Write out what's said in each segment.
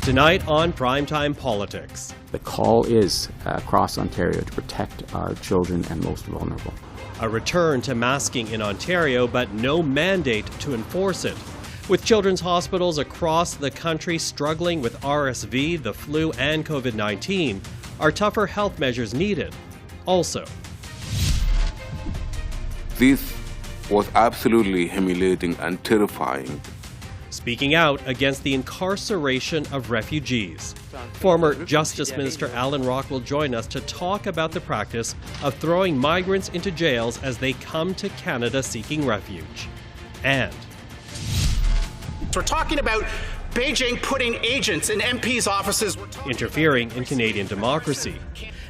Tonight on PrimeTime Politics. The call is across Ontario to protect our children and most vulnerable. A return to masking in Ontario, but no mandate to enforce it. With children's hospitals across the country struggling with RSV, the flu, and COVID-19, are tougher health measures needed? Also, this was absolutely humiliating and terrifying. Speaking out against the incarceration of refugees. Former Justice Minister Allan Rock will join us to talk about the practice of throwing migrants into jails as they come to Canada seeking refuge. And we're talking about Beijing putting agents in MPs' offices. Interfering in Canadian democracy.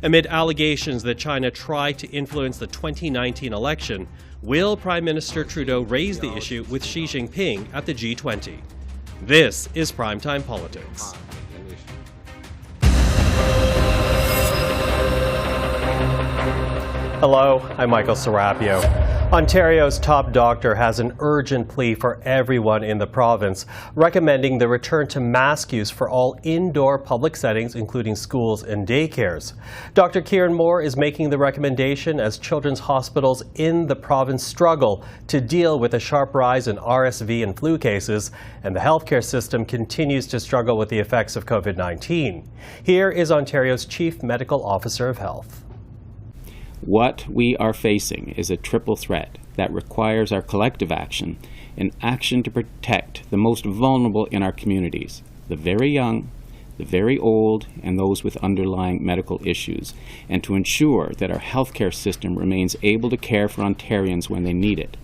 Amid allegations that China tried to influence the 2019 election, will Prime Minister Trudeau raise the issue with Xi Jinping at the G20? This is Primetime Politics. Hello, I'm Michael Serapio. Ontario's top doctor has an urgent plea for everyone in the province, recommending the return to mask use for all indoor public settings, including schools and daycares. Dr. Kieran Moore is making the recommendation as children's hospitals in the province struggle to deal with a sharp rise in RSV and flu cases, and the healthcare system continues to struggle with the effects of COVID-19. Here is Ontario's Chief Medical Officer of Health. What we are facing is a triple threat that requires our collective action and action to protect the most vulnerable in our communities, the very young, the very old, and those with underlying medical issues, and to ensure that our healthcare system remains able to care for Ontarians when they need it.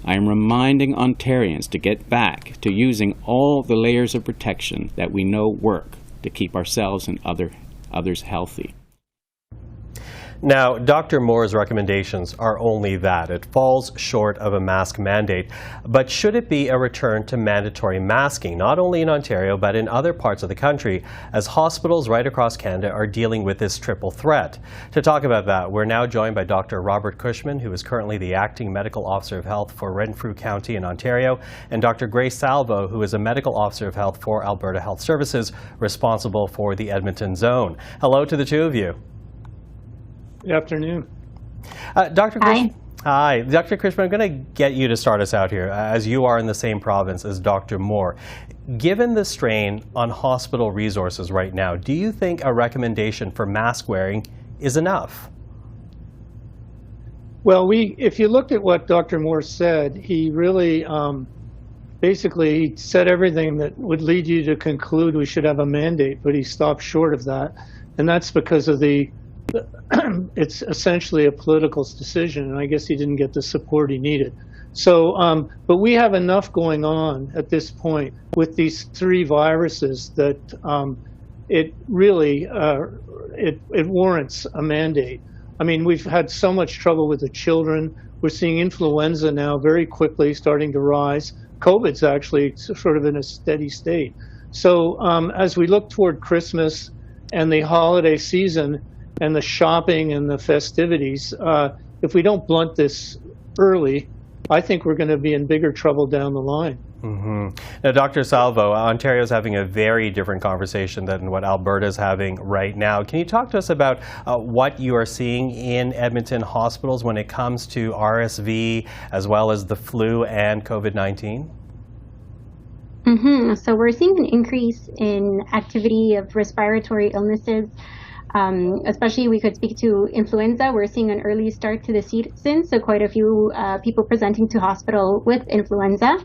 I am reminding Ontarians to get back to using all the layers of protection that we know work to keep ourselves and others healthy. Now, Dr. Moore's recommendations are only that. It falls short of a mask mandate. But should it be a return to mandatory masking, not only in Ontario, but in other parts of the country, as hospitals right across Canada are dealing with this triple threat? To talk about that, we're now joined by Dr. Robert Cushman, who is currently the Acting Medical Officer of Health for Renfrew County in Ontario, and Dr. Guy Salvo, who is a Medical Officer of Health for Alberta Health Services, responsible for the Edmonton zone. Hello to the two of you. Good afternoon. Dr. Cushman. Hi. Dr. Cushman, I'm going to get you to start us out here, as you are in the same province as Dr. Moore. Given the strain on hospital resources right now, do you think a recommendation for mask wearing is enough? Well, if you looked at what Dr. Moore said, he really basically said everything that would lead you to conclude we should have a mandate, but he stopped short of that. And that's because of it's essentially a political decision, and I guess he didn't get the support he needed. So, but we have enough going on at this point with these three viruses that it really it warrants a mandate. I mean, we've had so much trouble with the children. We're seeing influenza now very quickly starting to rise. COVID's actually sort of in a steady state. So as we look toward Christmas and the holiday season, and the shopping and the festivities, if we don't blunt this early, I think we're going to be in bigger trouble down the line. Mm-hmm. Now, Dr. Salvo, Ontario's having a very different conversation than what Alberta's having right now. Can you talk to us about what you are seeing in Edmonton hospitals when it comes to RSV, as well as the flu and COVID-19? Mm-hmm. So we're seeing an increase in activity of respiratory illnesses. Especially we could speak to influenza. We're seeing an early start to the season, so quite a few people presenting to hospital with influenza.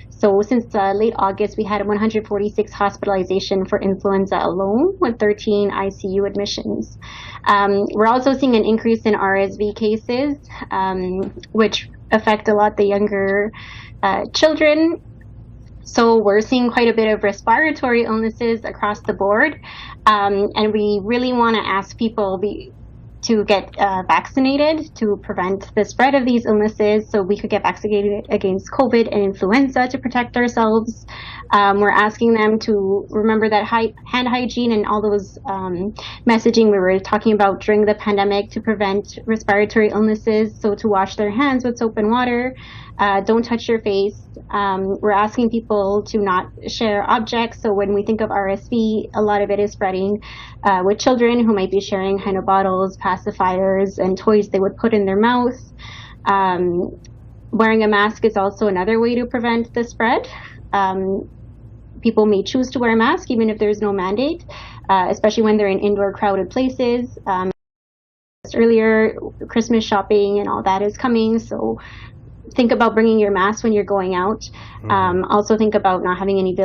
So since late August, we had 146 hospitalization for influenza alone, with 13 ICU admissions. We're also seeing an increase in RSV cases, which affect a lot the younger children. So we're seeing quite a bit of respiratory illnesses across the board. And we really want to ask people, to get vaccinated to prevent the spread of these illnesses, so we could get vaccinated against COVID and influenza to protect ourselves. We're asking them to remember that hand hygiene and all those messaging we were talking about during the pandemic to prevent respiratory illnesses, so to wash their hands with soap and water, don't touch your face. We're asking people to not share objects, so when we think of RSV, a lot of it is spreading with children who might be sharing kind of bottles, pacifiers, and toys they would put in their mouth. Wearing a mask is also another way to prevent the spread. People may choose to wear a mask even if there's no mandate, especially when they're in indoor crowded places. Earlier, Christmas shopping and all that is coming, so think about bringing your mask when you're going out. Also think about not having any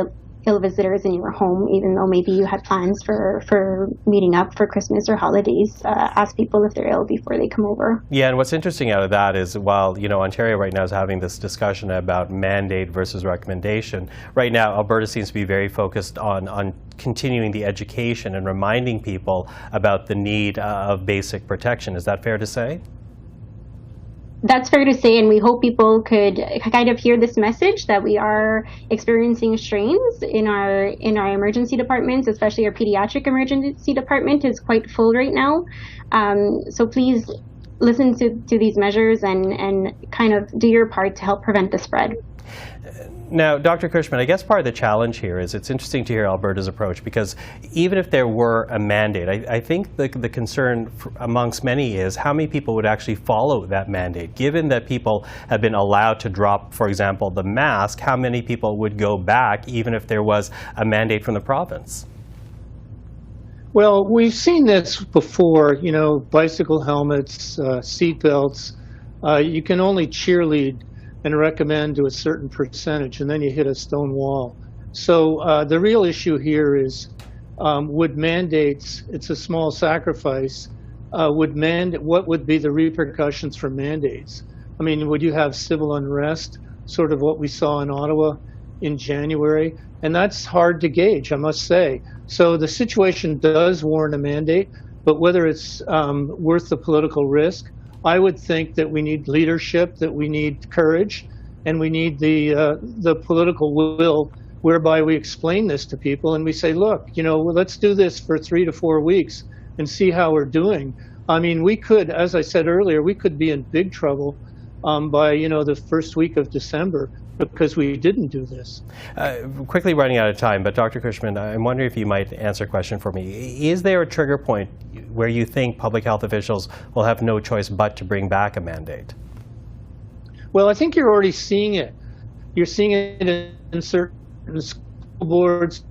ill visitors in your home, even though maybe you had plans for meeting up for Christmas or holidays. Ask people if they're ill before they come over. Yeah, and what's interesting out of that is while, Ontario right now is having this discussion about mandate versus recommendation, right now Alberta seems to be very focused on continuing the education and reminding people about the need of basic protection. Is that fair to say? That's fair to say, and we hope people could kind of hear this message that we are experiencing strains in our emergency departments, especially our pediatric emergency department is quite full right now. So please listen to these measures and kind of do your part to help prevent the spread. Now, Dr. Cushman, I guess part of the challenge here is it's interesting to hear Alberta's approach, because even if there were a mandate, I think the concern amongst many is how many people would actually follow that mandate. Given that people have been allowed to drop, for example, the mask, how many people would go back even if there was a mandate from the province? Well, we've seen this before, bicycle helmets, seat belts. You can only cheerlead and recommend to a certain percentage, and then you hit a stone wall. So the real issue here is would mandates, it's a small sacrifice, what would be the repercussions for mandates? I mean, would you have civil unrest, sort of what we saw in Ottawa in January? And that's hard to gauge, I must say. So the situation does warrant a mandate, but whether it's worth the political risk, I would think that we need leadership, that we need courage, and we need the political will whereby we explain this to people and we say, look, let's do this for 3 to 4 weeks and see how we're doing. I mean, we could, as I said earlier, we could be in big trouble by, the first week of December because we didn't do this. Quickly running out of time, but Dr. Cushman, I'm wondering if you might answer a question for me. Is there a trigger point where you think public health officials will have no choice but to bring back a mandate? Well, I think you're already seeing it. You're seeing it in certain school boards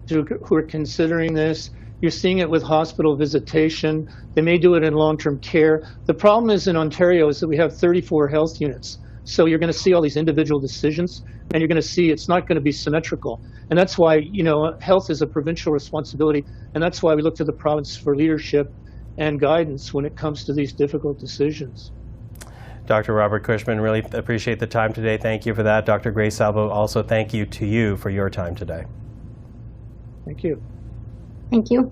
who are considering this. You're seeing it with hospital visitation. They may do it in long-term care. The problem is in Ontario is that we have 34 health units. So you're going to see all these individual decisions, and you're going to see it's not going to be symmetrical. And that's why, health is a provincial responsibility, and that's why we look to the province for leadership and guidance when it comes to these difficult decisions. Dr. Robert Cushman, really appreciate the time today. Thank you for that. Dr. Grace Salvo, also thank you to you for your time today. Thank you. Thank you.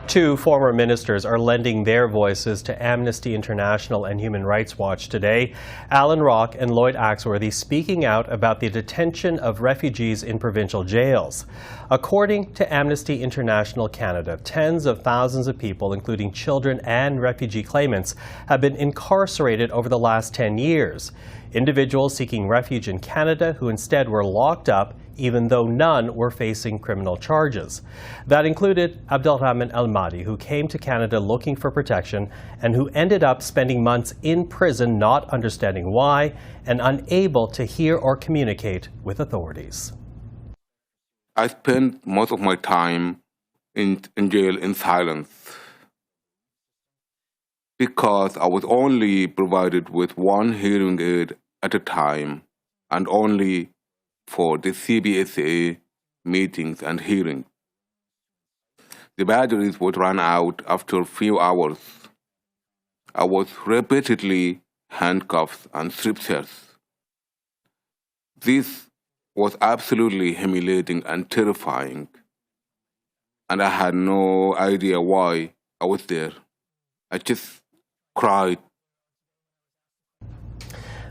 Two former ministers are lending their voices to Amnesty International and Human Rights Watch today. Allan Rock and Lloyd Axworthy speaking out about the detention of refugees in provincial jails. According to Amnesty International Canada, tens of thousands of people, including children and refugee claimants, have been incarcerated over the last 10 years. Individuals seeking refuge in Canada who instead were locked up even though none were facing criminal charges. That included Abdelrahman El-Mahdi, who came to Canada looking for protection and who ended up spending months in prison not understanding why and unable to hear or communicate with authorities. I spent most of my time in jail in silence because I was only provided with one hearing aid at a time and only for the CBSA meetings and hearings. The batteries would run out after a few hours. I was repeatedly handcuffed and strip searched. This was absolutely humiliating and terrifying. and I had no idea why I was there. I just cried.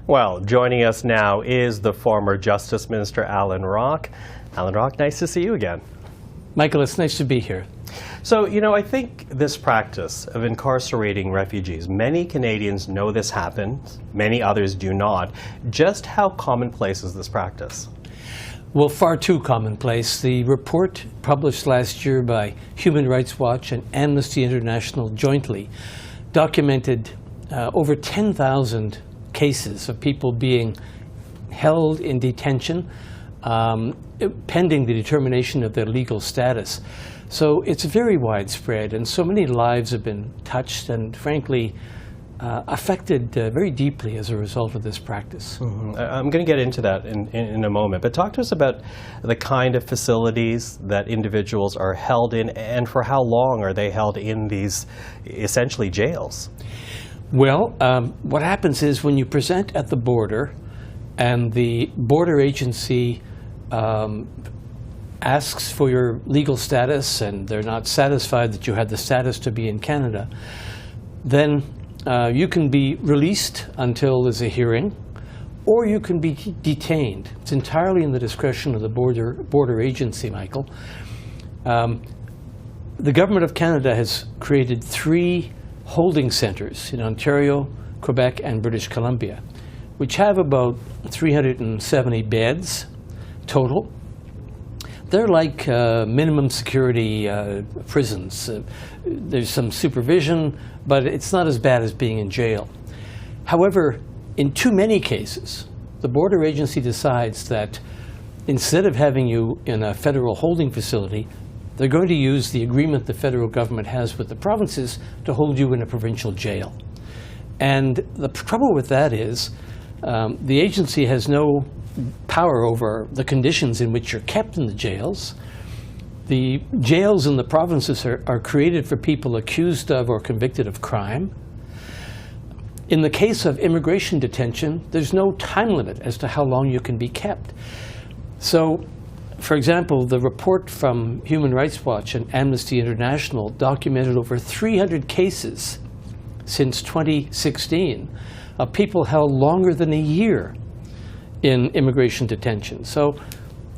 Well, joining us now is the former Justice Minister, Allan Rock. Allan Rock, nice to see you again. Michael, it's nice to be here. So, I think this practice of incarcerating refugees, many Canadians know this happens, many others do not. Just how commonplace is this practice? Well, far too commonplace. The report published last year by Human Rights Watch and Amnesty International jointly documented over 10,000 cases of people being held in detention pending the determination of their legal status. So it's very widespread, and so many lives have been touched and, frankly, affected very deeply as a result of this practice. Mm-hmm. I'm going to get into that in a moment, but talk to us about the kind of facilities that individuals are held in, and for how long are they held in these essentially jails? Well, what happens is when you present at the border and the border agency asks for your legal status and they're not satisfied that you had the status to be in Canada, then you can be released until there's a hearing, or you can be detained. It's entirely in the discretion of the border agency, Michael. The Government of Canada has created 3 holding centers in Ontario, Quebec, and British Columbia, which have about 370 beds total. They're like minimum security prisons. There's some supervision, but it's not as bad as being in jail. However, in too many cases, the border agency decides that instead of having you in a federal holding facility, they're going to use the agreement the federal government has with the provinces to hold you in a provincial jail. And the trouble with that is the agency has no power over the conditions in which you're kept in the jails. The jails in the provinces are created for people accused of or convicted of crime. In the case of immigration detention, there's no time limit as to how long you can be kept. So, for example, the report from Human Rights Watch and Amnesty International documented over 300 cases since 2016 of people held longer than a year in immigration detention. So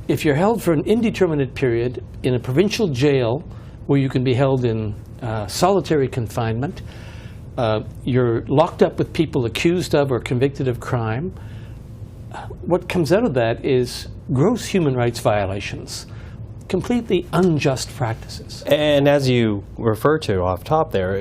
if you're held for an indeterminate period in a provincial jail where you can be held in solitary confinement, you're locked up with people accused of or convicted of crime, what comes out of that is gross human rights violations, completely unjust practices. And as you refer to off top there,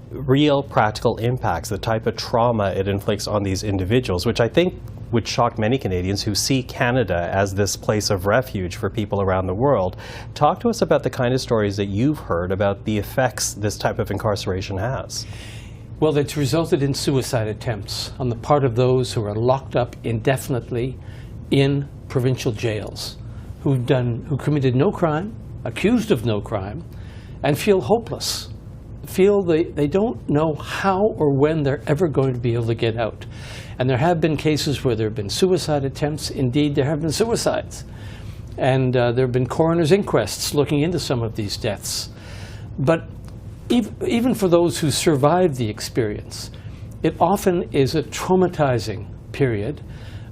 real practical impacts, the type of trauma it inflicts on these individuals, which I think would shock many Canadians who see Canada as this place of refuge for people around the world. Talk to us about the kind of stories that you've heard about the effects this type of incarceration has. Well, it's resulted in suicide attempts on the part of those who are locked up indefinitely in provincial jails, who committed no crime, accused of no crime, and feel hopeless, feel they don't know how or when they're ever going to be able to get out. And there have been cases where there have been suicide attempts. Indeed, there have been suicides. And there have been coroner's inquests looking into some of these deaths. But even for those who survived the experience, it often is a traumatizing period,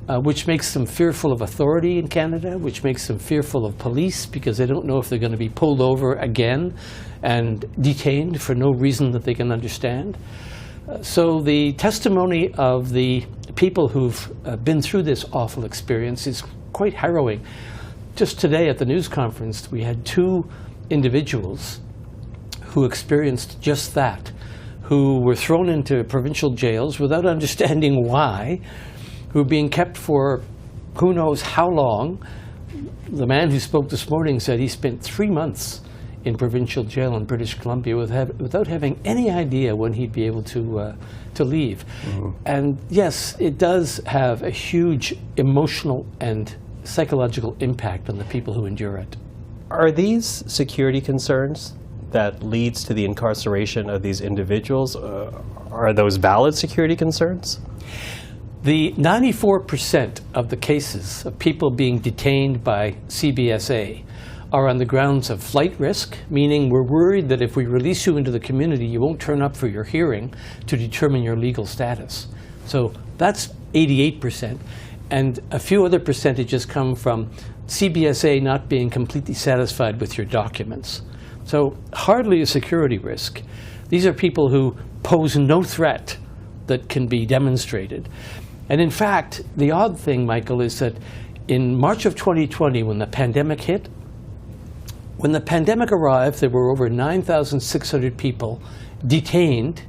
which makes them fearful of authority in Canada, which makes them fearful of police because they don't know if they're going to be pulled over again and detained for no reason that they can understand. So the testimony of the people who've been through this awful experience is quite harrowing. Just today at the news conference, we had 2 individuals who experienced just that, who were thrown into provincial jails without understanding why, who were being kept for who knows how long. The man who spoke this morning said he spent 3 months in provincial jail in British Columbia without having any idea when he'd be able to leave. Mm-hmm. And yes, it does have a huge emotional and psychological impact on the people who endure it. Are these security concerns that leads to the incarceration of these individuals, are those valid security concerns? The 94% of the cases of people being detained by CBSA are on the grounds of flight risk, meaning we're worried that if we release you into the community, you won't turn up for your hearing to determine your legal status. So that's 88%. And a few other percentages come from CBSA not being completely satisfied with your documents. So hardly a security risk. These are people who pose no threat that can be demonstrated. And in fact, the odd thing, Michael, is that in March of 2020, when the pandemic hit, when the pandemic arrived, there were over 9,600 people detained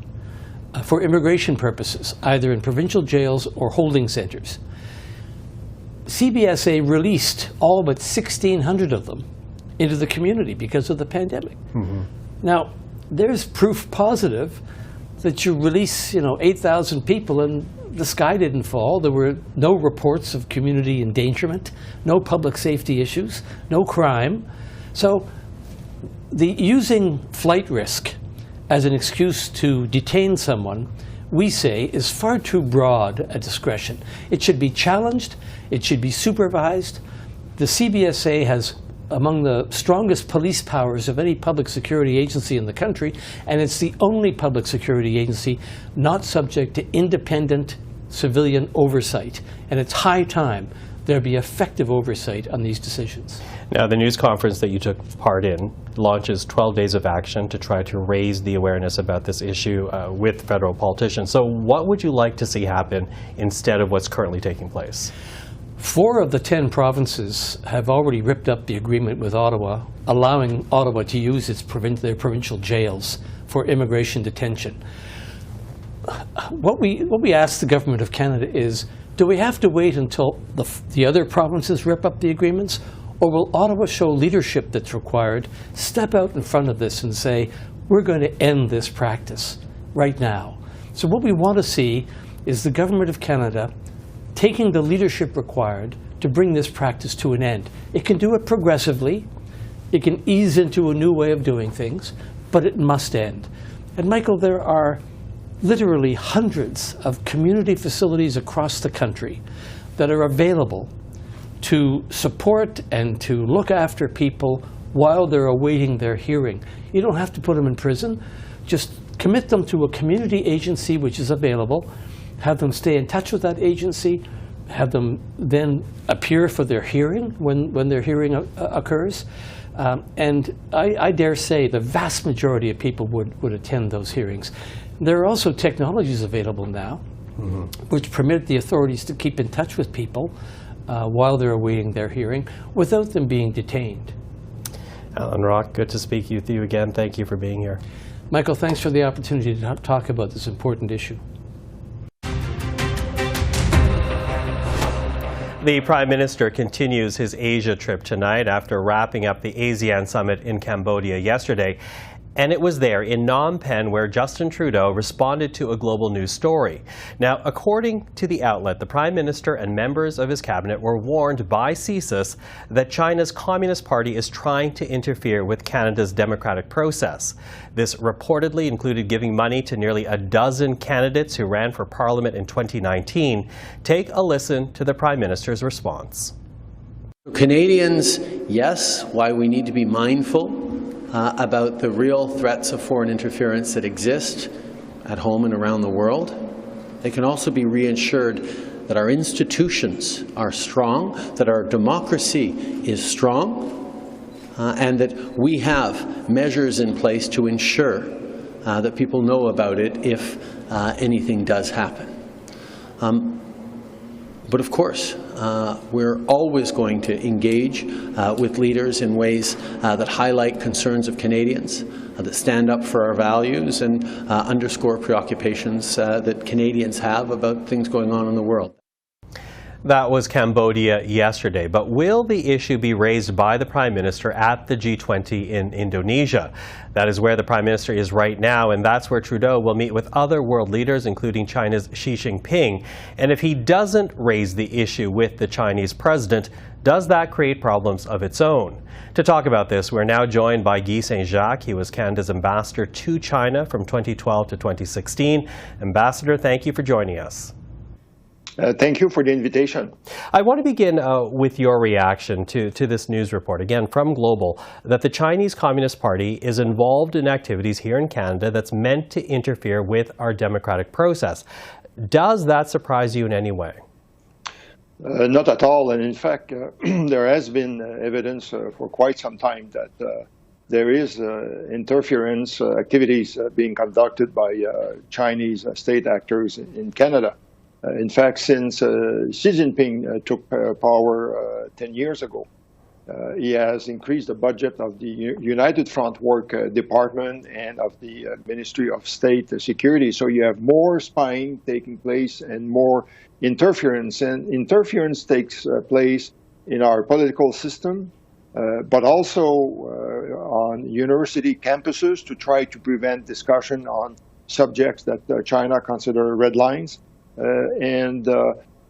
for immigration purposes, either in provincial jails or holding centers. CBSA released all but 1,600 of them into the community because of the pandemic. Mm-hmm. Now, there's proof positive that you release, 8,000 people and the sky didn't fall. There were no reports of community endangerment, no public safety issues, no crime. So using flight risk as an excuse to detain someone, we say, is far too broad a discretion. It should be challenged. It should be supervised. The CBSA has among the strongest police powers of any public security agency in the country, and it's the only public security agency not subject to independent civilian oversight. And it's high time there be effective oversight on these decisions. Now, the news conference that you took part in launches 12 days of action to try to raise the awareness about this issue with federal politicians. So what would you like to see happen instead of what's currently taking place? 4 of the 10 provinces have already ripped up the agreement with Ottawa, allowing Ottawa to use their provincial jails for immigration detention. What we ask the Government of Canada is, do we have to wait until the other provinces rip up the agreements? Or will Ottawa show leadership that's required, step out in front of this and say, we're going to end this practice right now? So what we want to see is the Government of Canada taking the leadership required to bring this practice to an end. It can do it progressively. It can ease into a new way of doing things, but it must end. And Michael, there are literally hundreds of community facilities across the country that are available to support and to look after people while they're awaiting their hearing. You don't have to put them in prison. Just commit them to a community agency which is available, have them stay in touch with that agency, have them then appear for their hearing when their hearing occurs. And I dare say the vast majority of people would attend those hearings. There are also technologies available now which permit the authorities to keep in touch with people while they're awaiting their hearing without them being detained. Allan Rock, good to speak with you again. Thank you for being here. Michael, thanks for the opportunity to talk about this important issue. The Prime Minister continues his Asia trip tonight after wrapping up the ASEAN summit in Cambodia yesterday. And it was there in Phnom Penh where Justin Trudeau responded to a global news story. Now, according to the outlet, the Prime Minister and members of his cabinet were warned by CSIS that China's Communist Party is trying to interfere with Canada's democratic process. This reportedly included giving money to nearly a dozen candidates who ran for Parliament in 2019. Take a listen to the Prime Minister's response. Canadians, yes, why we need to be mindful about the real threats of foreign interference that exist at home and around the world. They can also be reassured that our institutions are strong, that our democracy is strong, and that we have measures in place to ensure that people know about it if anything does happen. But of course, we're always going to engage with leaders in ways that highlight concerns of Canadians, that stand up for our values and underscore preoccupations that Canadians have about things going on in the world. That was Cambodia yesterday, but will the issue be raised by the Prime Minister at the G20 in Indonesia? That is where the Prime Minister is right now, and that's where Trudeau will meet with other world leaders, including China's Xi Jinping. And if he doesn't raise the issue with the Chinese president, does that create problems of its own? To talk about this, we're now joined by Guy Saint-Jacques. He was Canada's ambassador to China from 2012 to 2016. Ambassador, thank you for joining us. Thank you for the invitation. I want to begin with your reaction to this news report, again from Global, that the Chinese Communist Party is involved in activities here in Canada that's meant to interfere with our democratic process. Does that surprise you in any way? Not at all. And in fact, there has been evidence for quite some time that there is interference activities being conducted by Chinese state actors in Canada. In fact, since Xi Jinping took power 10 years ago, he has increased the budget of the United Front Work Department and of the Ministry of State Security. So you have more spying taking place and more interference. And interference takes place in our political system, but also on university campuses to try to prevent discussion on subjects that China considers red lines.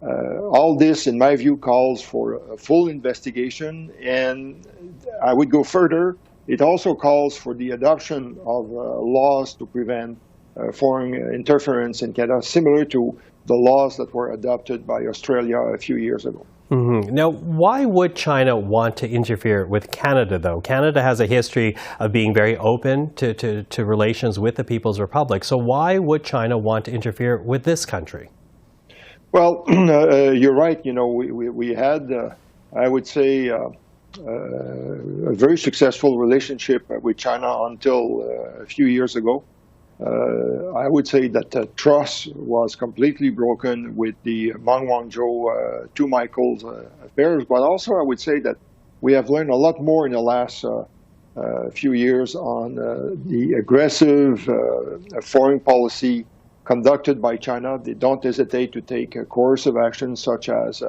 All this, in my view, calls for a full investigation, and I would go further. It also calls for the adoption of laws to prevent foreign interference in Canada, similar to the laws that were adopted by Australia a few years ago. Mm-hmm. Now, why would China want to interfere with Canada, though? Canada has a history of being very open to relations with the People's Republic. So why would China want to interfere with this country? Well, you're right. You know, we had, I would say, a very successful relationship with China until a few years ago. I would say that trust was completely broken with the Meng Wanzhou, Two Michaels affairs. But also, I would say that we have learned a lot more in the last few years on the aggressive foreign policy conducted by China. They don't hesitate to take coercive actions such as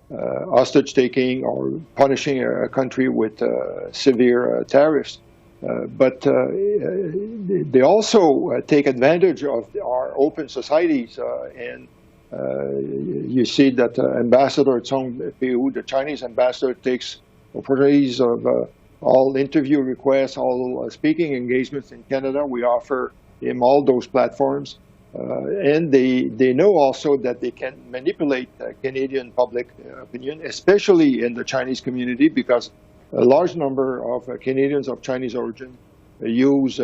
hostage-taking or punishing a country with severe tariffs. But they also take advantage of our open societies. And you see that Ambassador Zhong Peiwu, the Chinese ambassador, takes opportunities of all interview requests, all speaking engagements in Canada. We offer him all those platforms. And they know also that they can manipulate Canadian public opinion, especially in the Chinese community, because a large number of Canadians of Chinese origin use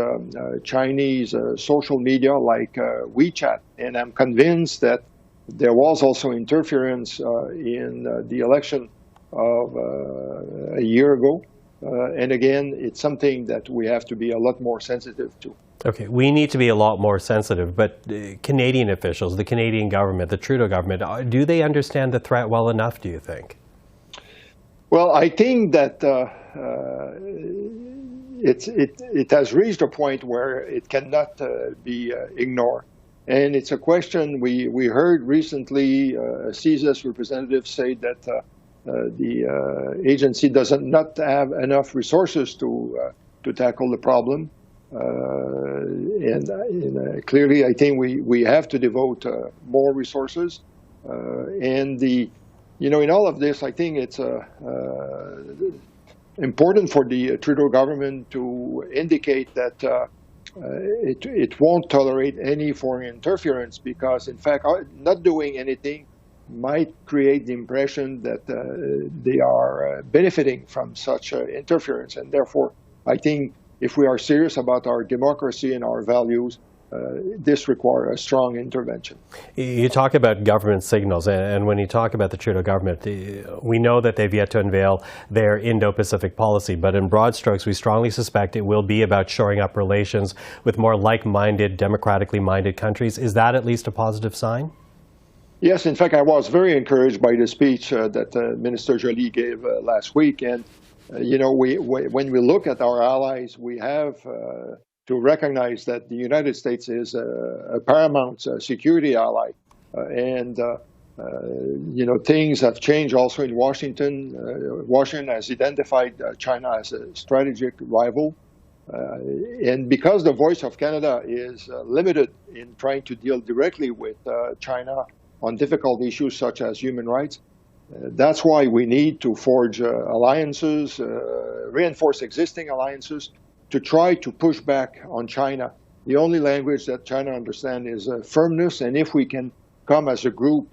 Chinese social media like WeChat. And I'm convinced that there was also interference in the election of a year ago. And again, it's something that we have to be a lot more sensitive to. Okay, we need to be a lot more sensitive, but Canadian officials, the Canadian government, the Trudeau government, do they understand the threat well enough, do you think? Well, I think that it has reached a point where it cannot be ignored. And it's a question we heard recently, CSIS representative say that the agency does not have enough resources to tackle the problem. And clearly, I think we have to devote more resources. And in all of this, I think it's important for the Trudeau government to indicate that it won't tolerate any foreign interference, because, in fact, not doing anything might create the impression that they are benefiting from such interference. And therefore, I think if we are serious about our democracy and our values, this requires a strong intervention. You talk about government signals, and when you talk about the Trudeau government, we know that they've yet to unveil their Indo-Pacific policy, but in broad strokes, we strongly suspect it will be about shoring up relations with more like-minded, democratically minded countries. Is that at least a positive sign? Yes, in fact, I was very encouraged by the speech that Minister Joly gave last week. And when we look at our allies, we have to recognize that the United States is a paramount security ally. Things have changed also in Washington. Washington has identified China as a strategic rival. And because the voice of Canada is limited in trying to deal directly with China on difficult issues such as human rights, that's why we need to forge alliances, reinforce existing alliances, to try to push back on China. The only language that China understands is firmness, and if we can come as a group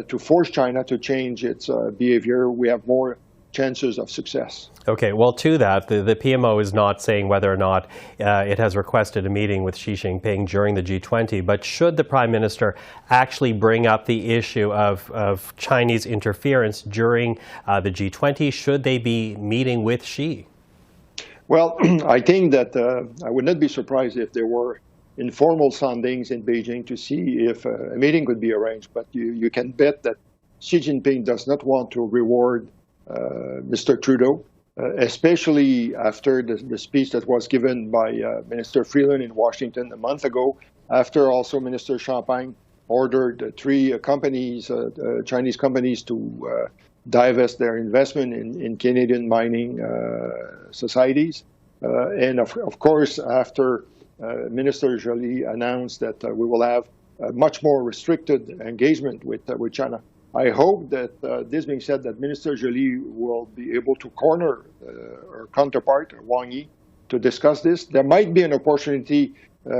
to force China to change its behavior, we have more chances of success. Okay, well, to that, the PMO is not saying whether or not it has requested a meeting with Xi Jinping during the G20, but should the Prime Minister actually bring up the issue of Chinese interference during the G20, should they be meeting with Xi? Well, I think that I would not be surprised if there were informal soundings in Beijing to see if a meeting could be arranged, but you can bet that Xi Jinping does not want to reward Mr. Trudeau, especially after the speech that was given by Minister Freeland in Washington a month ago, after also Minister Champagne ordered three companies, Chinese companies, to divest their investment in Canadian mining societies. And of course, after Minister Joly announced that we will have a much more restricted engagement with China. I hope that, this being said, that Minister Joly will be able to corner her counterpart, Wang Yi, to discuss this. There might be an opportunity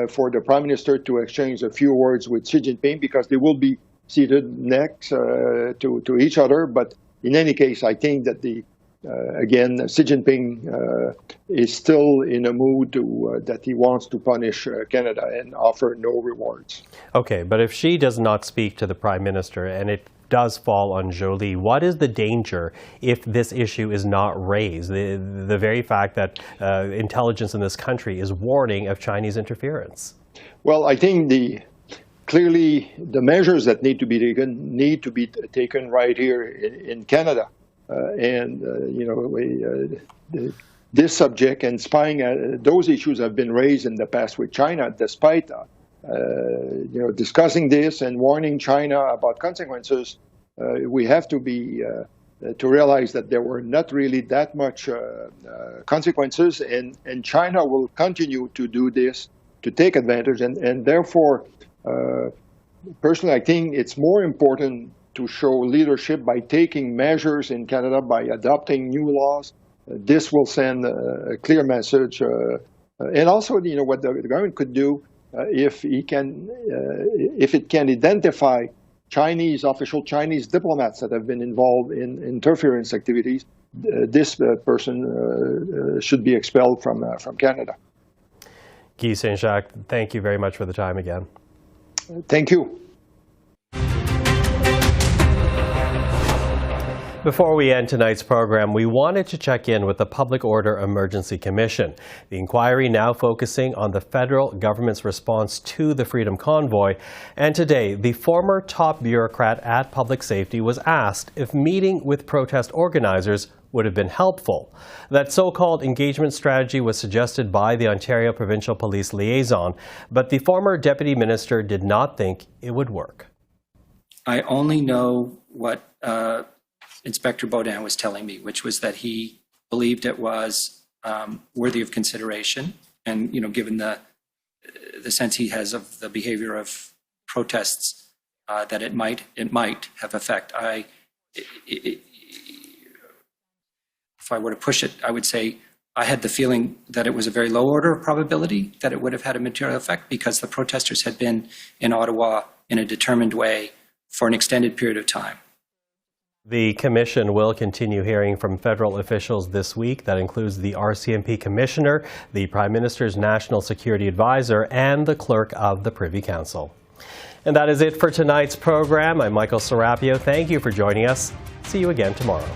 for the Prime Minister to exchange a few words with Xi Jinping, because they will be seated next to each other. But in any case, I think that again, Xi Jinping is still in a mood that he wants to punish Canada and offer no rewards. Okay, but if Xi does not speak to the Prime Minister and it does fall on Joly, what is the danger if this issue is not raised? The very fact that intelligence in this country is warning of Chinese interference. Well, I think clearly the measures that need to be taken right here in Canada. This subject and spying, those issues have been raised in the past with China, despite discussing this and warning China about consequences. We have to realize that there were not really that much consequences, and China will continue to do this, to take advantage, and therefore, personally, I think it's more important to show leadership by taking measures in Canada, by adopting new laws. This will send a clear message. And also, what the government could do, if it can identify official Chinese diplomats that have been involved in interference activities, this person should be expelled from Canada. Guy Saint-Jacques, thank you very much for the time again. Thank you. Before we end tonight's program, we wanted to check in with the Public Order Emergency Commission. The inquiry now focusing on the federal government's response to the Freedom Convoy. And today, the former top bureaucrat at Public Safety was asked if meeting with protest organizers would have been helpful. That so-called engagement strategy was suggested by the Ontario Provincial Police Liaison, but the former Deputy Minister did not think it would work. I only know what Inspector Baudin was telling me, which was that he believed it was worthy of consideration, and given the sense he has of the behavior of protests, that it might have effect. If I were to push it, I would say I had the feeling that it was a very low order of probability that it would have had a material effect, because the protesters had been in Ottawa in a determined way for an extended period of time. The Commission will continue hearing from federal officials this week. That includes the RCMP Commissioner, the Prime Minister's National Security Advisor, and the Clerk of the Privy Council. And that is it for tonight's program. I'm Michael Serapio. Thank you for joining us. See you again tomorrow.